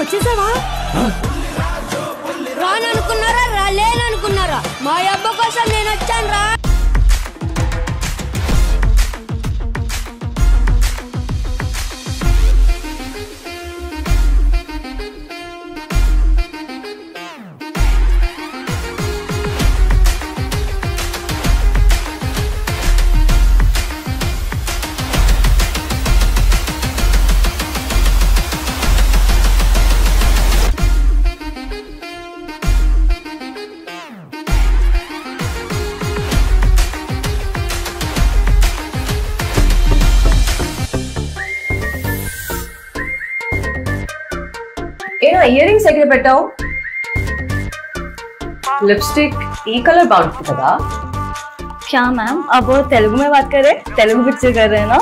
వచ్చేసావా? రాననుకున్నారా రాలేననుకున్నారా? మా అబ్బ కోసం నేను వచ్చాను రా. इयरिंग्स एग्रे పెట్టావు लिपस्टिक ई कलर बाउंड था क्या मैम अब वो तेलुगु में बात कर रहे तेलुगु पिक्चर कर रहे हैं ना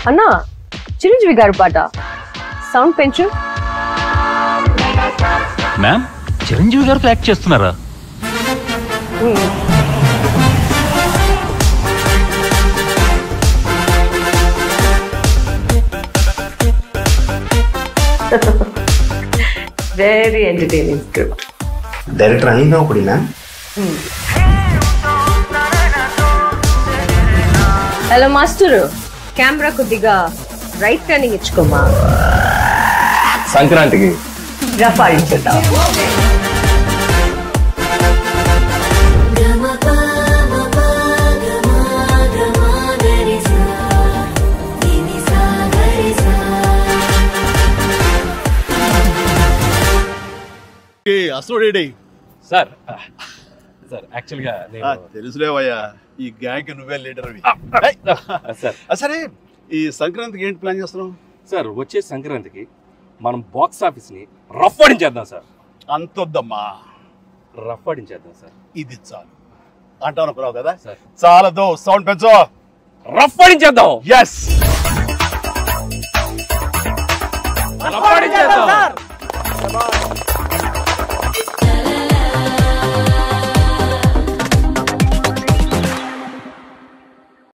अन्ना चिरंजीवी गारू पाట సౌండ్ పెంచు మ్యామ్ చిరంజీవి గారితో యాక్ట్ చేస్తున్నారా Very entertaining script. Director Anina Okudina. Hello master. Camera kudiga right turning ichukoma. Sankrantiki. Rafa icheta. Sir sir యాక్చువల్గా తెలుసులేవయ్యా ఈ గ్యాంగ్ నువ్వే లీడర్ సార్ సరే ఈ సంక్రాంతికి ఏంటి ప్లాన్ చేస్తున్నాం సార్ వచ్చే సంక్రాంతికి మనం బాక్స్ ఆఫీస్ని రఫ్ ఆడించేద్దాం సార్ అంతొద్దమ్మా రఫ్ ఆడించేద్దాం సార్ ఇది చాలు అంటాను అనుకున్నావు కదా సార్ చాలదు సౌండ్ పెంచో రఫ్ ఆడించేద్దాం ఎస్ రఫ్ ఆడించేద్దాం